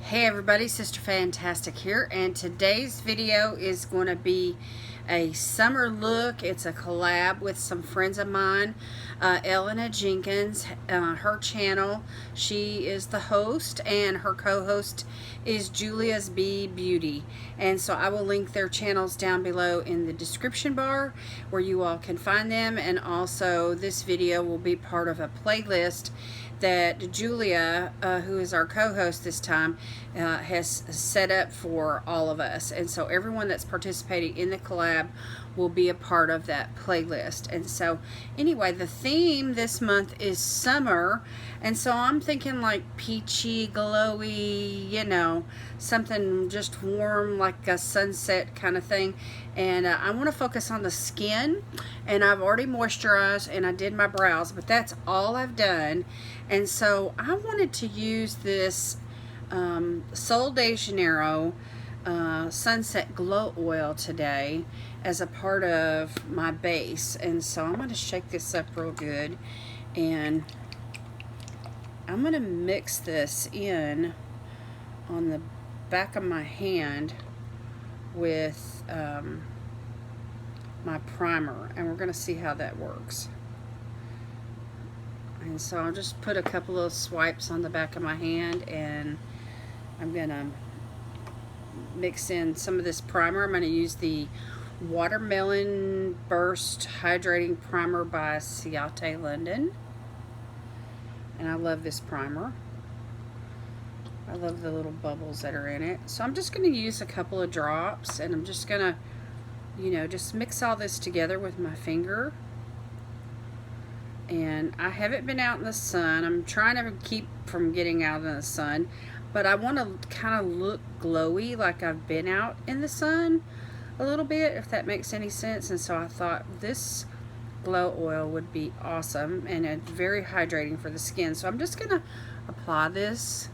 Hey everybody, Sister Fantastic here, and today's video is going to be a summer look. It's a collab with some friends of mine, Elena Jenkins, her channel. She is the host, and her co-host is Julia's Bee Beauty. And so I will link their channels down below in the description bar where you all can find them, and also this video will be part of a playlist that Julia, who is our co-host this time, has set up for all of us. And so everyone that's participating in the collab will be a part of that playlist. And so anyway, the theme this month is summer, and so I'm thinking like peachy, glowy, you know, something just warm, like a sunset kind of thing. And I want to focus on the skin, and I've already moisturized and I did my brows, but that's all I've done. And so I wanted to use this Sol de Janeiro Sunset Glow Oil today as a part of my base. And so I'm going to shake this up real good, and I'm going to mix this in on the back of my hand with my primer, and we're going to see how that works. And so I'll just put a couple of swipes on the back of my hand, and I'm going to mix in some of this primer. I'm going to use the Watermelon Burst Hydrating Primer by Ciate London. And I love this primer. I love the little bubbles that are in it. So I'm just going to use a couple of drops, and I'm just going to, you know, just mix all this together with my finger. And I haven't been out in the sun. I'm trying to keep from getting out in the sun, but I want to kind of look glowy, like I've been out in the sun a little bit, if that makes any sense. And so I thought this glow oil would be awesome, and it's very hydrating for the skin. So I'm just going to apply this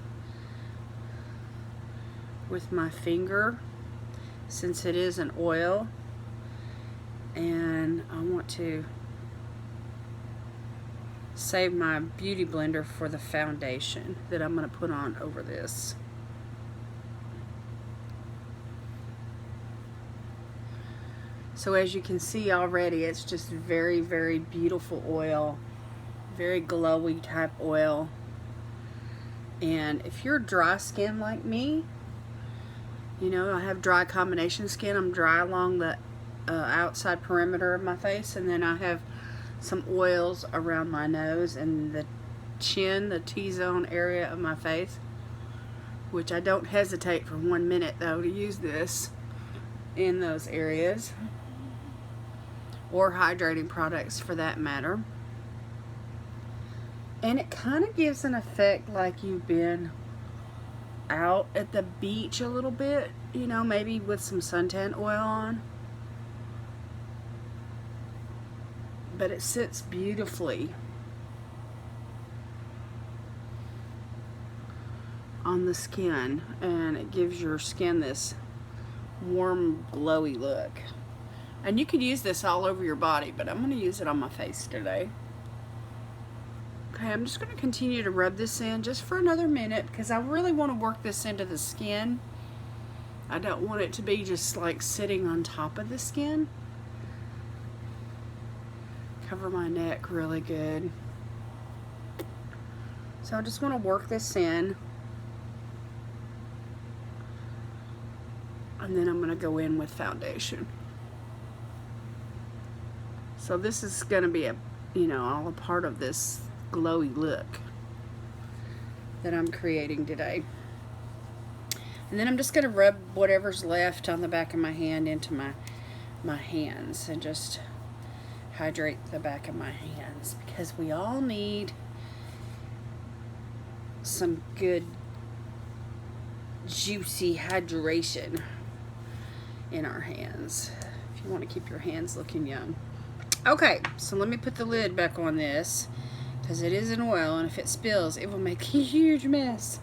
with my finger, since it is an oil, and I want to save my beauty blender for the foundation that I'm going to put on over this. So as you can see already, it's just very, very beautiful oil, very glowy type oil. And if you're dry skin like me, you know, I have dry combination skin. I'm dry along the outside perimeter of my face, and then I have some oils around my nose and the chin, the T-zone area of my face, which I don't hesitate for 1 minute though to use this in those areas, or hydrating products for that matter. And it kind of gives an effect like you've been out at the beach a little bit, you know, maybe with some suntan oil on. But it sits beautifully on the skin, and it gives your skin this warm, glowy look. And you could use this all over your body, but I'm going to use it on my face today. Okay, I'm just going to continue to rub this in just for another minute, because I really want to work this into the skin. I don't want it to be just like sitting on top of the skin. Cover my neck really good. So I just want to work this in, and then I'm going to go in with foundation. So this is going to be a, you know, all a part of this glowy look that I'm creating today. And then I'm just going to rub whatever's left on the back of my hand into my hands, and just hydrate the back of my hands, because we all need some good juicy hydration in our hands if you want to keep your hands looking young. Okay, so let me put the lid back on this, because it is an oil, and if it spills it will make a huge mess.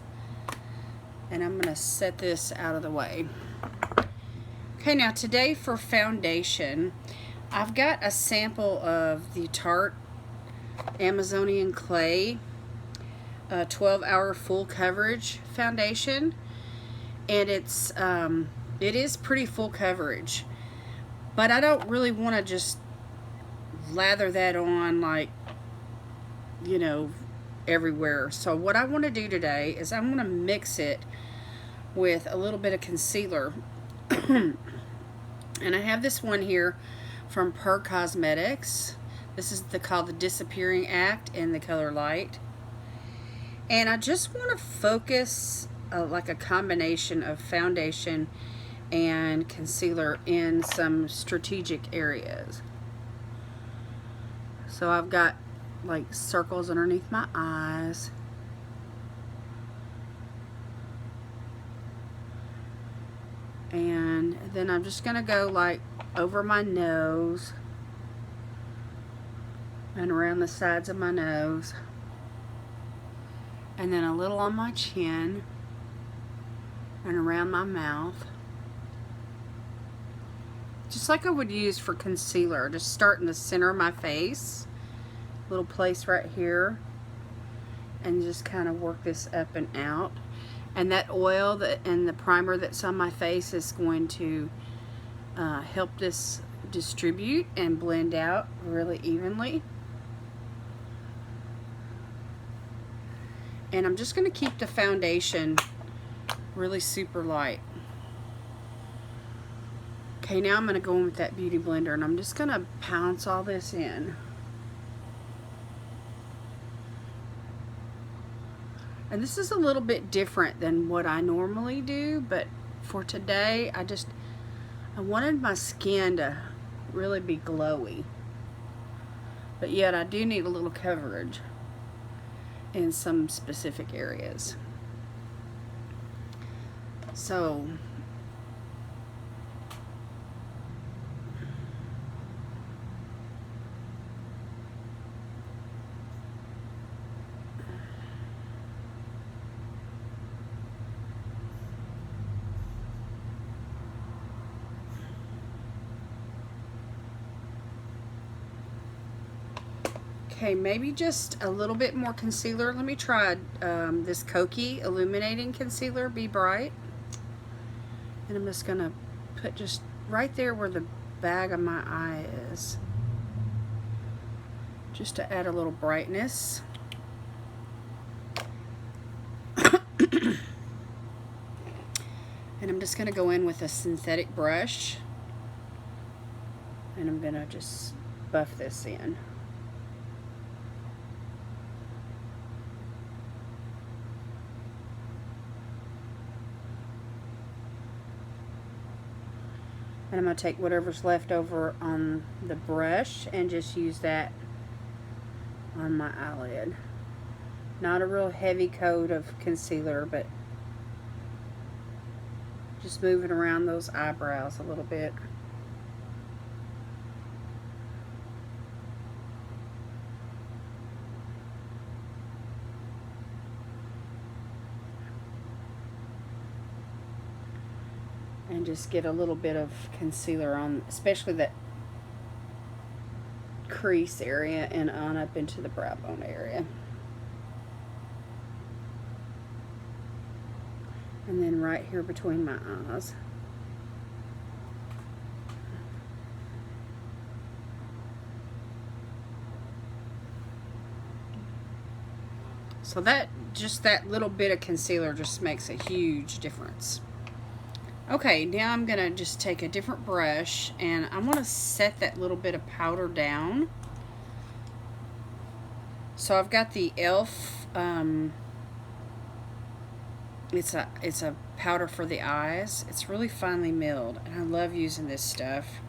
And I'm going to set this out of the way. Okay, now today for foundation, I've got a sample of the Tarte Amazonian Clay 12-hour full coverage foundation. and it is pretty full coverage, but I don't really want to just lather that on like, you know, everywhere. So what I want to do today is I'm going to mix it with a little bit of concealer. And I have this one here from Per Cosmetics. This is called the Disappearing Act in the color Light. And I just want to focus like a combination of foundation and concealer in some strategic areas. So I've got like circles underneath my eyes. And then I'm just going to go like over my nose and around the sides of my nose. And then a little on my chin and around my mouth. Just like I would use for concealer. Just start in the center of my face. Little place right here. And just kind of work this up and out. And that oil and the primer that's on my face is going to help this distribute and blend out really evenly. And I'm just going to keep the foundation really super light. Okay, now I'm going to go in with that beauty blender and I'm just going to pounce all this in. And this is a little bit different than what I normally do, but for today, I wanted my skin to really be glowy. But yet I do need a little coverage in some specific areas. So okay, maybe just a little bit more concealer. Let me try this Kokie Illuminating Concealer, Be Bright. And I'm just going to put just right there where the bag of my eye is. Just to add a little brightness. And I'm just going to go in with a synthetic brush. And I'm going to just buff this in. And I'm going to take whatever's left over on the brush and just use that on my eyelid. Not a real heavy coat of concealer, but just moving around those eyebrows a little bit. And just get a little bit of concealer on, especially that crease area and on up into the brow bone area. And then right here between my eyes. So that, just that little bit of concealer just makes a huge difference. Okay, now I'm going to just take a different brush and I want to set that little bit of powder down. So I've got the e.l.f. It's a powder for the eyes. It's really finely milled and I love using this stuff.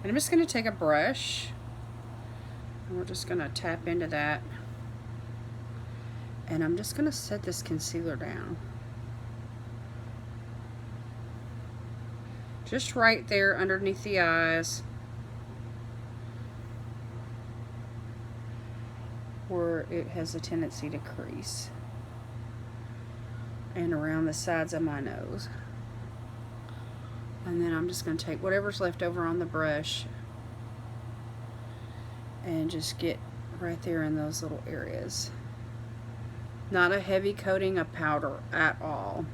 And I'm just going to take a brush and we're just going to tap into that. And I'm just going to set this concealer down. Just right there underneath the eyes where it has a tendency to crease. And around the sides of my nose. And then I'm just going to take whatever's left over on the brush and just get right there in those little areas. Not a heavy coating of powder at all,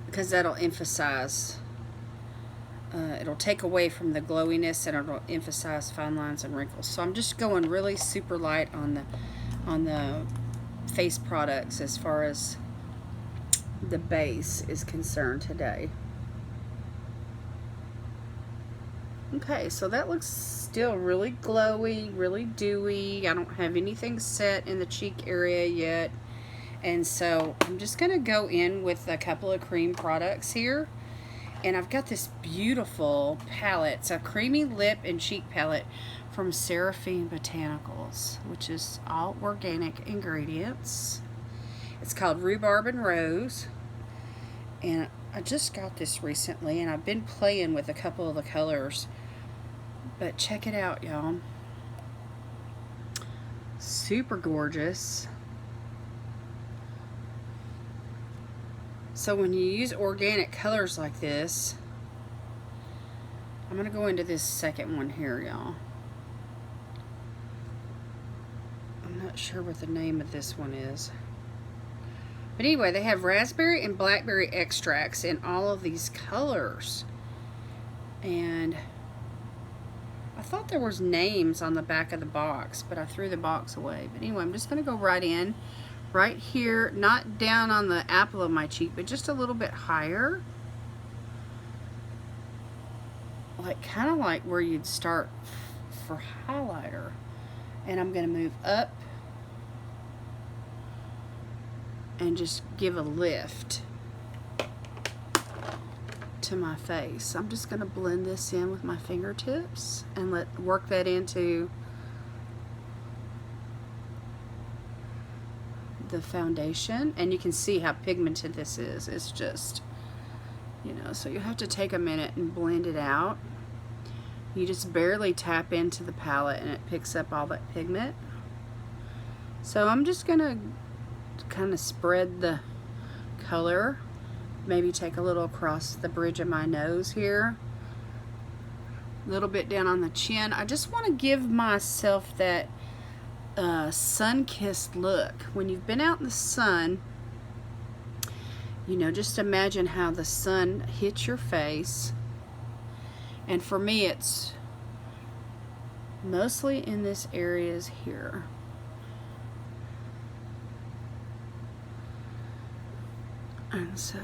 because that'll emphasize, it'll take away from the glowiness, and it'll emphasize fine lines and wrinkles. So I'm just going really super light on the face products as far as the base is concerned today. Okay, so that looks still really glowy, really dewy. I don't have anything set in the cheek area yet. And so I'm just going to go in with a couple of cream products here. And I've got this beautiful palette. It's a creamy lip and cheek palette from Seraphine Botanicals, which is all organic ingredients. It's called Rhubarb and Rose. And I just got this recently, and I've been playing with a couple of the colors. But check it out, y'all. Super gorgeous. So when you use organic colors like this, I'm going to go into this second one here, y'all. I'm not sure what the name of this one is. But anyway, they have raspberry and blackberry extracts in all of these colors. And I thought there was names on the back of the box, but I threw the box away. But anyway, I'm just going to go right in, right here, not down on the apple of my cheek, but just a little bit higher. Like, kind of like where you'd start for highlighter. And I'm going to move up and just give a lift to my face. I'm just going to blend this in with my fingertips and work that into the foundation. And you can see how pigmented this is. It's just, you know, so you have to take a minute and blend it out. You just barely tap into the palette and it picks up all that pigment. So I'm just going to kind of spread the color. Maybe take a little across the bridge of my nose here. A little bit down on the chin. I just want to give myself that sun-kissed look. When you've been out in the sun, you know, just imagine how the sun hits your face. And for me, it's mostly in this areas here. And so,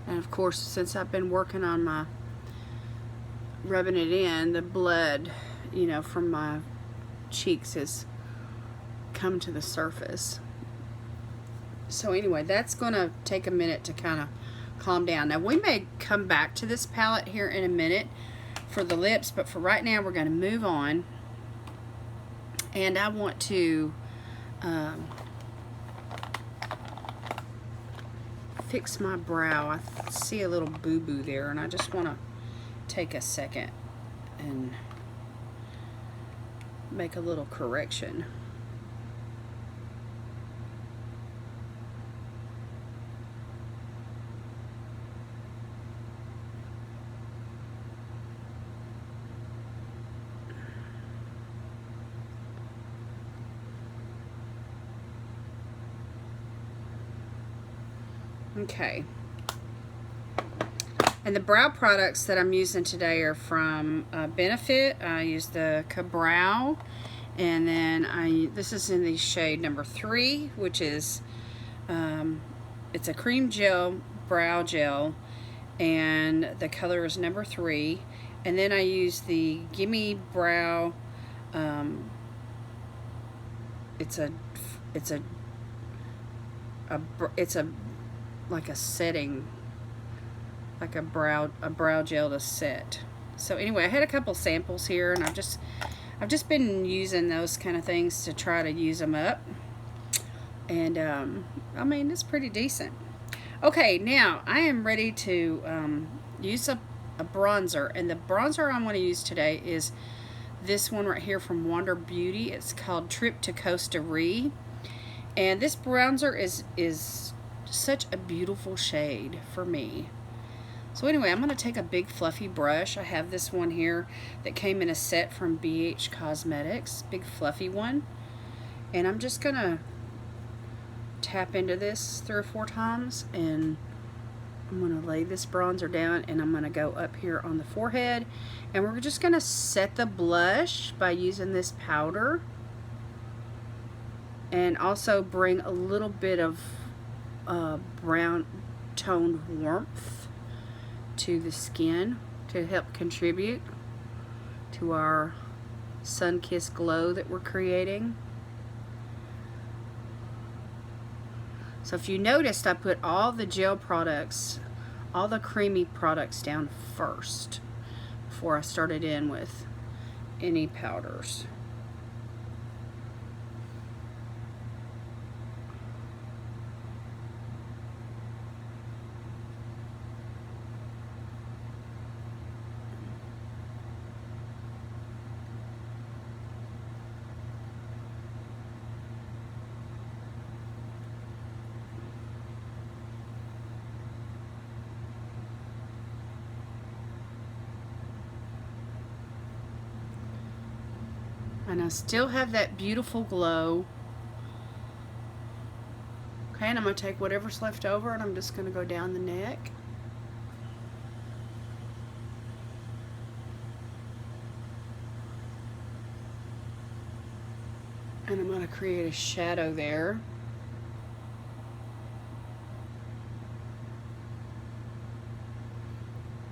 and of course, since I've been working on my rubbing it in, the blood, you know, from my cheeks has come to the surface. So anyway, that's gonna take a minute to kind of calm down. Now we may come back to this palette here in a minute for the lips, but for right now we're gonna move on. And I want to fix my brow. I see a little boo-boo there, and I just want to take a second and make a little correction. Okay, and the brow products that I'm using today are from Benefit. I use the Ka-Brow, and then this is in the shade number 3, which is it's a cream gel brow gel, and the color is number 3. And then I use the Gimme Brow. It's like a setting, like a brow gel to set. So anyway, I had a couple samples here, and I've just been using those kind of things to try to use them up. And I mean, it's pretty decent. Okay, now I am ready to use a bronzer, and the bronzer I want to use today is this one right here from Wander Beauty. It's called Trip to Costa Rica, and this bronzer is such a beautiful shade for me. So anyway, I'm going to take a big fluffy brush. I have this one here that came in a set from BH Cosmetics, big fluffy one. And I'm just going to tap into this 3 or 4 times, and I'm going to lay this bronzer down, and I'm going to go up here on the forehead, and we're just going to set the blush by using this powder, and also bring a little bit of brown toned warmth to the skin to help contribute to our sun-kissed glow that we're creating. So if you noticed, I put all the gel products, all the creamy products down first before I started in with any powders. And I still have that beautiful glow. Okay, and I'm going to take whatever's left over, and I'm just going to go down the neck. And I'm going to create a shadow there.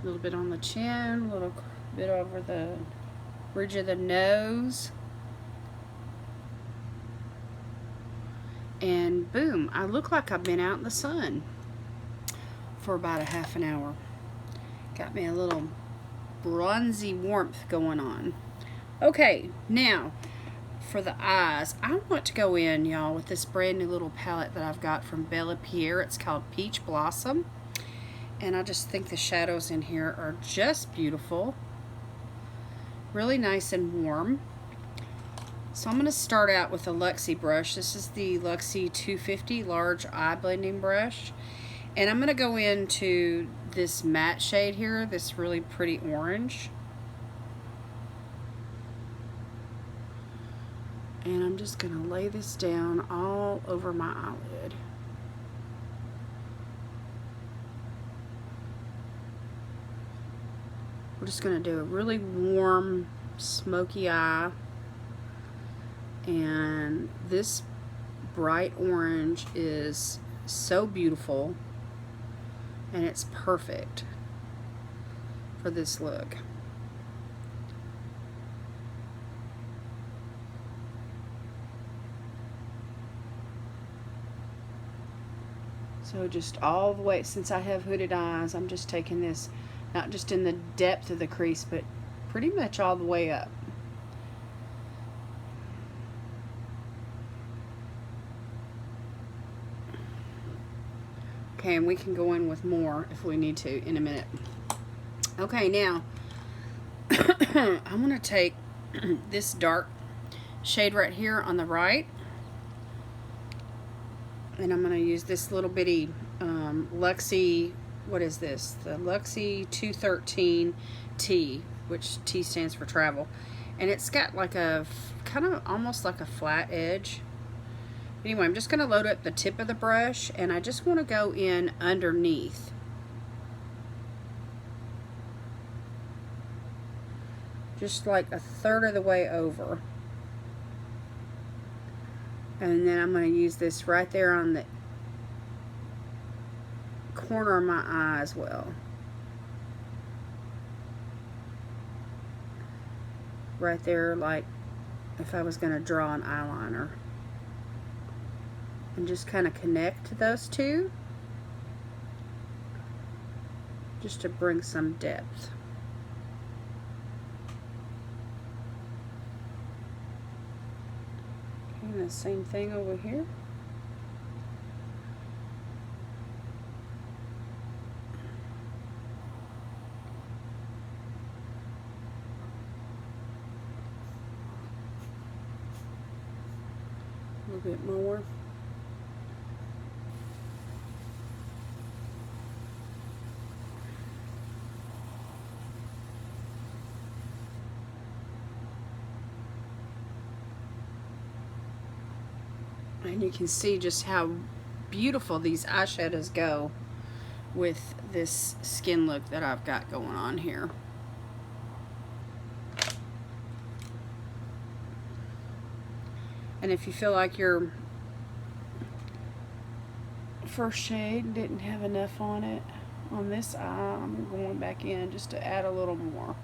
A little bit on the chin, a little bit over the ridge of the nose. And boom, I look like I've been out in the sun for about a half an hour. Got me a little bronzy warmth going on. Okay, now for the eyes, I want to go in, y'all, with this brand new little palette that I've got from Bella Pierre. It's called Peach Blossom. And I just think the shadows in here are just beautiful. Really nice and warm. So I'm going to start out with a Luxie brush. This is the Luxie 250 large eye blending brush. And I'm going to go into this matte shade here, this really pretty orange. And I'm just going to lay this down all over my eyelid. We're just going to do a really warm, smoky eye. And this bright orange is so beautiful, and it's perfect for this look. So just all the way, since I have hooded eyes, I'm just taking this not just in the depth of the crease, but pretty much all the way up. Okay, and we can go in with more if we need to in a minute. Okay, now I'm going to take this dark shade right here on the right, and I'm going to use this little bitty Luxie, what is this? The Luxie 213 T, which T stands for travel. And it's got like a, kind of almost like a flat edge. Anyway, I'm just going to load up the tip of the brush, and I just want to go in underneath. Just like a third of the way over. And then I'm going to use this right there on the corner of my eye as well. Right there, like if I was going to draw an eyeliner. And just kind of connect those two, just to bring some depth. Okay, and the same thing over here. A little bit more. And you can see just how beautiful these eyeshadows go with this skin look that I've got going on here. And if you feel like your first shade didn't have enough on it, on this eye, I'm going back in just to add a little more.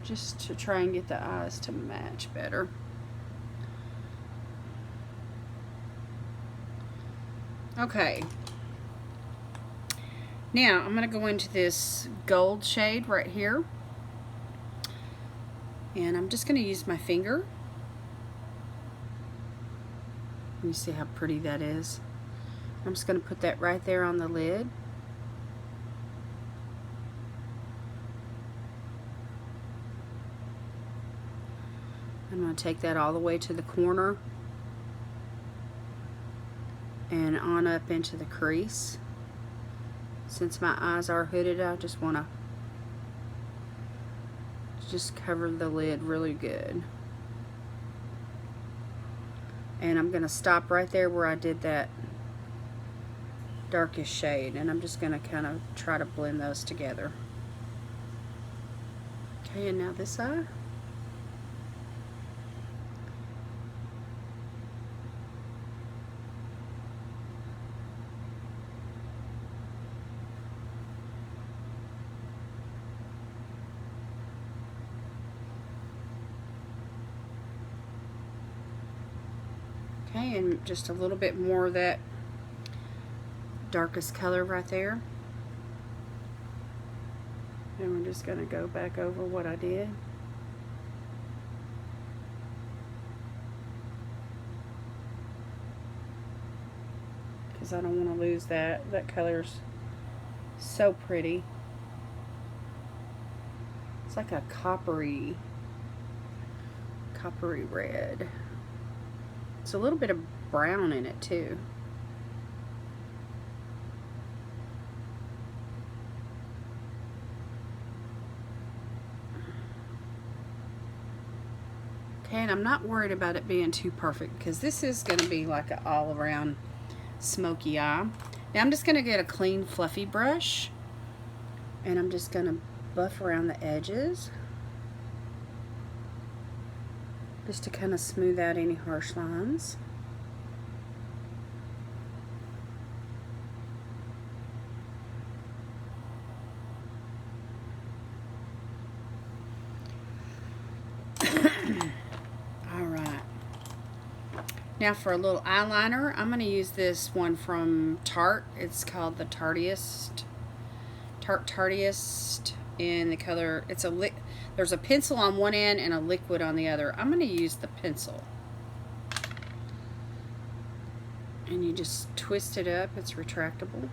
Just to try and get the eyes to match better. Okay. Now, I'm going to go into this gold shade right here. And I'm just going to use my finger. You see how pretty that is? I'm just going to put that right there on the lid. I'm going to take that all the way to the corner and on up into the crease. Since my eyes are hooded, I just want to just cover the lid really good. And I'm going to stop right there where I did that darkest shade, and I'm just going to kind of try to blend those together. Okay, and now this eye. Okay, and just a little bit more of that darkest color right there. And we're just going to go back over what I did. Because I don't want to lose that. That color's so pretty. It's like a coppery red. It's a little bit of brown in it too. Okay, and I'm not worried about it being too perfect because this is going to be like an all-around smoky eye. Now I'm just going to get a clean fluffy brush and I'm just going to buff around the edges just to kind of smooth out any harsh lines. Alright. Now for a little eyeliner, I'm going to use this one from Tarte. It's called the Tartiest. In the color, it's a there's a pencil on one end and a liquid on the other. I'm going to use the pencil. And you just twist it up. It's retractable.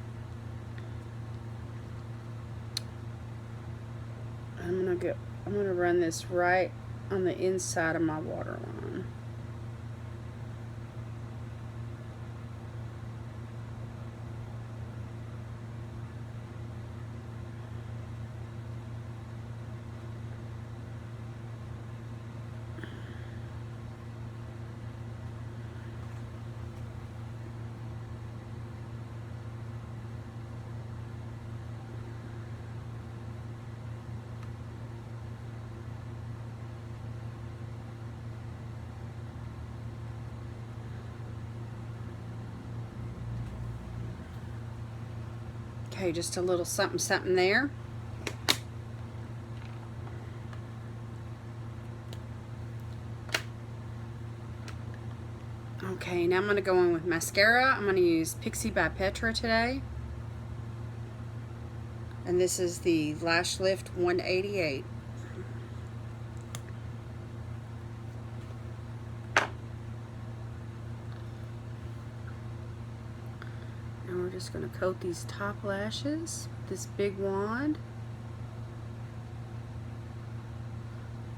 I'm going to run this right on the inside of my waterline. Okay, just a little something something there. Okay, now I'm going to go in with mascara. I'm going to use Pixie by Petra today. And this is the Lash Lift 188. And we're just going to coat these top lashes with this big wand.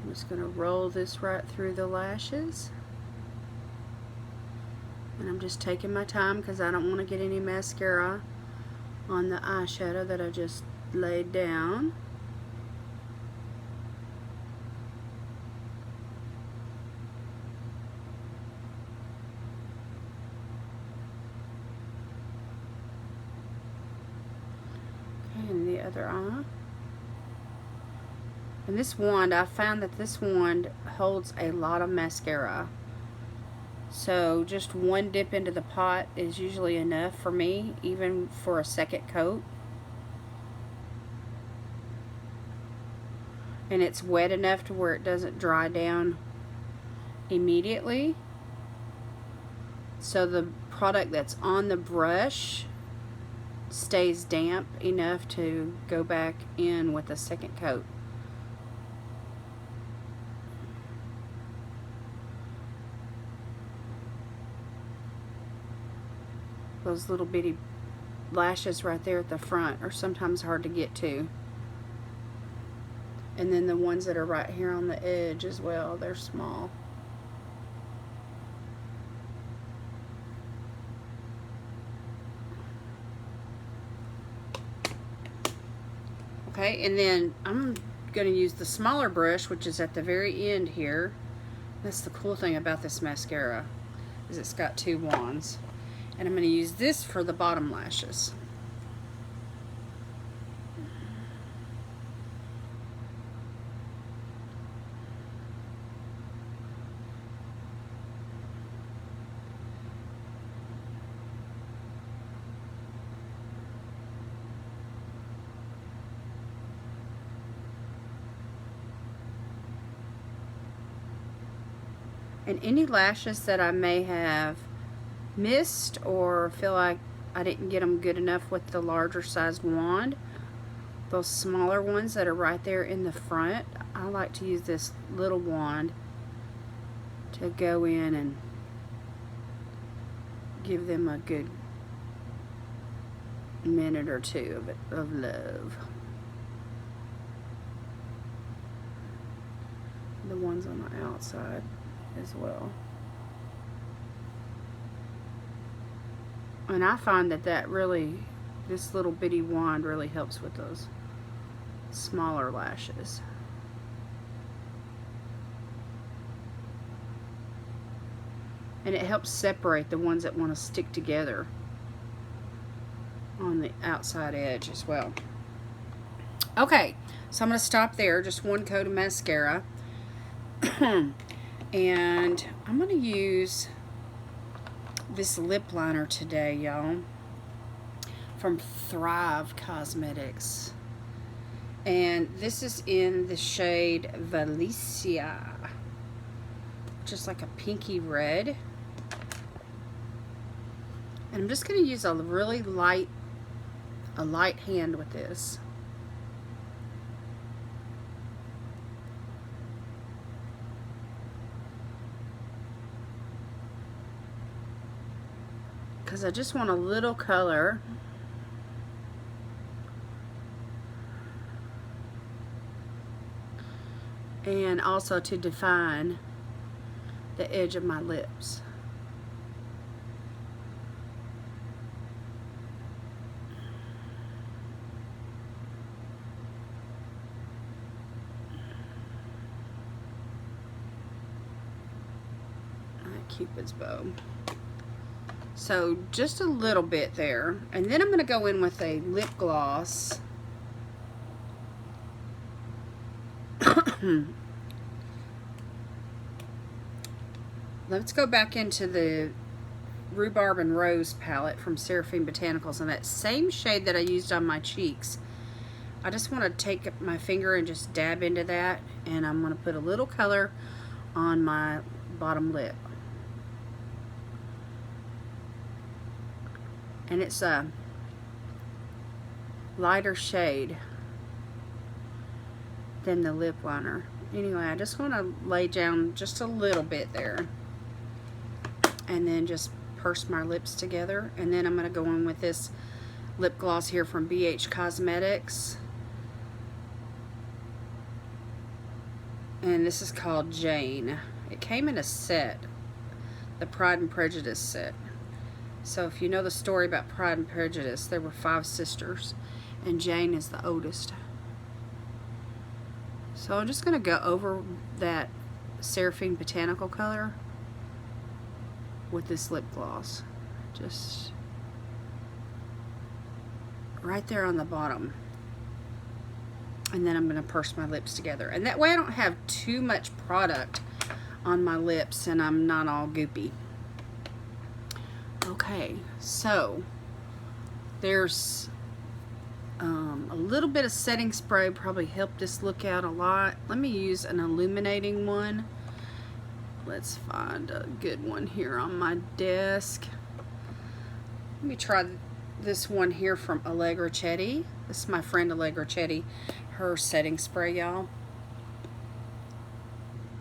I'm just going to roll this right through the lashes. And I'm just taking my time because I don't want to get any mascara on the eyeshadow that I just laid down. other eye. And this wand, I found that this wand holds a lot of mascara. So just one dip into the pot is usually enough for me, even for a second coat. And it's wet enough to where it doesn't dry down immediately. So the product that's on the brush stays damp enough to go back in with a second coat. Those little bitty lashes right there at the front are sometimes hard to get to. And then the ones that are right here on the edge as well, they're small. Okay, and then I'm going to use the smaller brush, which is at the very end here. That's the cool thing about this mascara, is it's got two wands. And I'm going to use this for the bottom lashes. And any lashes that I may have missed or feel like I didn't get them good enough with the larger sized wand, those smaller ones that are right there in the front, I like to use this little wand to go in and give them a good minute or two of love. The ones on the outside as well. And I find that really, this little bitty wand really helps with those smaller lashes. And it helps separate the ones that want to stick together on the outside edge as well. Okay, so I'm going to stop there, just one coat of mascara. And I'm going to use this lip liner today, y'all, from Thrive Cosmetics. And this is in the shade Valencia, just like a pinky red. And I'm just going to use a really light hand with this. Because I just want a little color. And also to define the edge of my lips. Cupid's bow. So just a little bit there, and then I'm going to go in with a lip gloss. Let's go back into the Rhubarb and Rose palette from Seraphine Botanicals, and that same shade that I used on my cheeks. I just want to take my finger and just dab into that, and I'm going to put a little color on my bottom lip. And it's a lighter shade than the lip liner. Anyway, I just want to lay down just a little bit there. And then just purse my lips together. And then I'm going to go in with this lip gloss here from BH Cosmetics. And this is called Jane. It came in a set, the Pride and Prejudice set. So if you know the story about Pride and Prejudice, there were 5 sisters, and Jane is the oldest. So I'm just going to go over that Seraphine Botanical color with this lip gloss. Just right there on the bottom. And then I'm going to purse my lips together. And that way I don't have too much product on my lips and I'm not all goopy. Okay, so there's a little bit of setting spray probably helped this look out a lot. Let me use an illuminating one. Let's find a good one here on my desk. Let me try this one here from Allegra Chetty. This is my friend Allegra Chetty, her setting spray, y'all.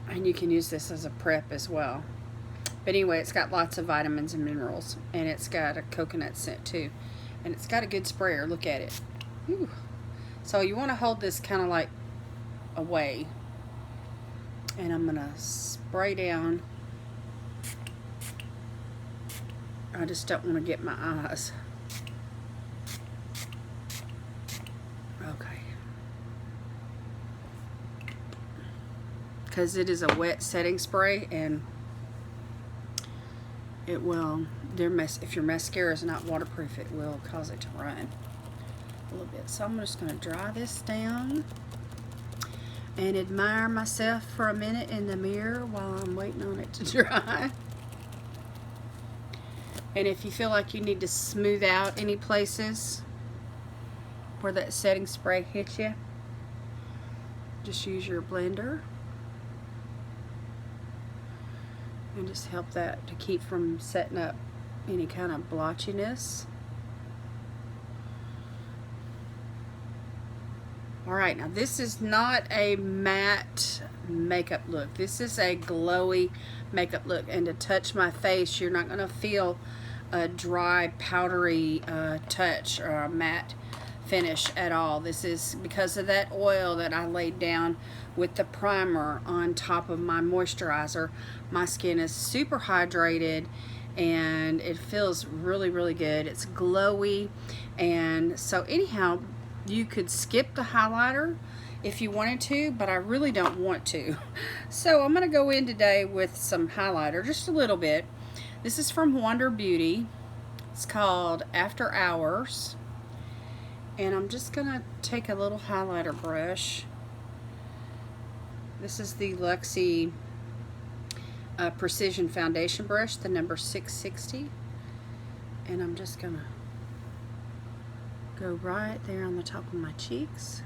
And you can use this as a prep as well. But anyway, it's got lots of vitamins and minerals, and it's got a coconut scent too. And it's got a good sprayer. Look at it. Whew. So you want to hold this kind of like away. And I'm going to spray down. I just don't want to get my eyes. Okay. Because it is a wet setting spray and it will, if your mascara is not waterproof, it will cause it to run a little bit. So I'm just going to dry this down and admire myself for a minute in the mirror while I'm waiting on it to dry. And if you feel like you need to smooth out any places where that setting spray hits you, just use your blender and just help that to keep from setting up any kind of blotchiness. Alright, now this is not a matte makeup look. This is a glowy makeup look. And to touch my face, you're not going to feel a dry, powdery touch or a matte finish at all. This is because of that oil that I laid down with the primer on top of my moisturizer. My skin is super hydrated and it feels really, really good. It's glowy. And so anyhow, you could skip the highlighter if you wanted to, but I really don't want to. So I'm going to go in today with some highlighter, just a little bit. This is from Wonder Beauty. It's called After Hours. And I'm just going to take a little highlighter brush. This is the Luxie Precision Foundation Brush, the number 660. And I'm just going to go right there on the top of my cheeks.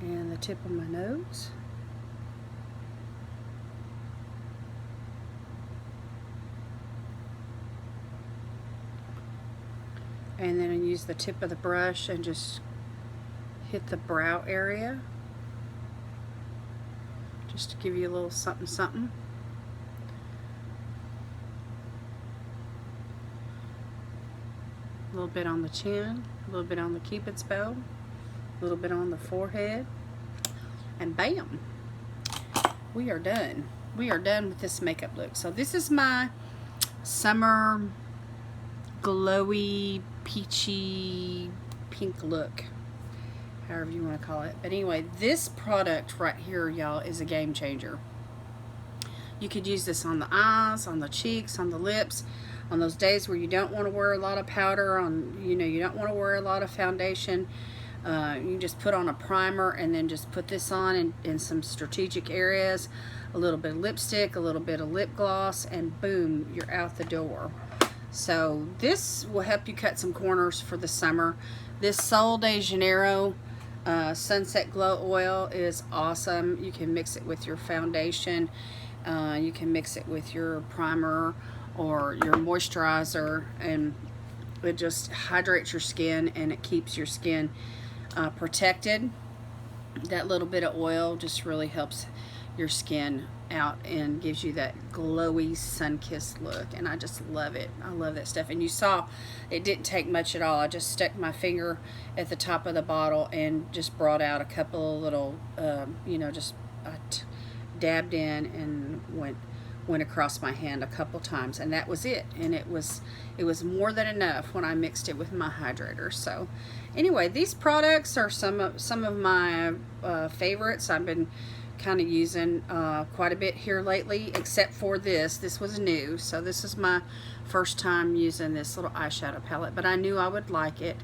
And the tip of my nose. And then I use the tip of the brush and just hit the brow area. Just to give you a little something something. A little bit on the chin, a little bit on the cupid's bow, a little bit on the forehead, and bam! We are done. We are done with this makeup look. So this is my summer glowy, peachy, pink look. However you want to call it. But anyway, this product right here, y'all, is a game changer. You could use this on the eyes, on the cheeks, on the lips, on those days where you don't want to wear a lot of powder, on, you know, you don't want to wear a lot of foundation. You can just put on a primer and then just put this on in some strategic areas, a little bit of lipstick, a little bit of lip gloss, and boom, you're out the door. So this will help you cut some corners for the summer. This Sol de Janeiro Sunset Glow Oil is awesome. You can mix it with your foundation. You can mix it with your primer or your moisturizer, and it just hydrates your skin and it keeps your skin protected. That little bit of oil just really helps your skin out and gives you that glowy, sun-kissed look, and I just love it. I love that stuff. And you saw it didn't take much at all. I just stuck my finger at the top of the bottle and just brought out a couple of little you know, just dabbed in and went across my hand a couple times, and that was it. And it was more than enough when I mixed it with my hydrator. So anyway, these products are some of my favorites. I've been kind of using quite a bit here lately, except for this. This was new, so this is my first time using this little eyeshadow palette, but I knew I would like it.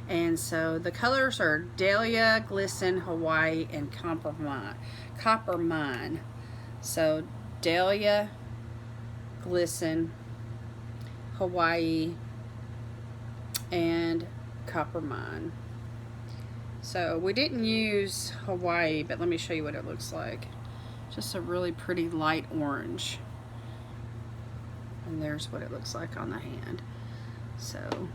And so the colors are Dahlia, Glisten, Hawaii, and Copper Mine. So Dahlia, Glisten, Hawaii, and Copper Mine. So we didn't use Hawaii, but let me show you what it looks like. Just a really pretty light orange. And there's what it looks like on the hand. So,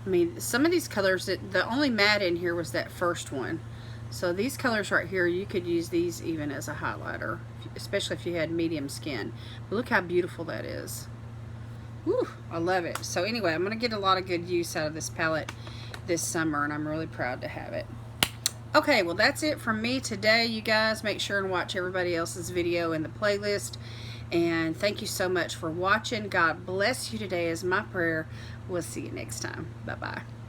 I mean, some of these colors, the only matte in here was that first one. So these colors right here, you could use these even as a highlighter, especially if you had medium skin. But look how beautiful that is. Woo, I love it. So anyway, I'm going to get a lot of good use out of this palette this summer, and I'm really proud to have it. Okay, well, that's it from me today, you guys. Make sure and watch everybody else's video in the playlist. And thank you so much for watching. God bless you today is my prayer. We'll see you next time. Bye-bye.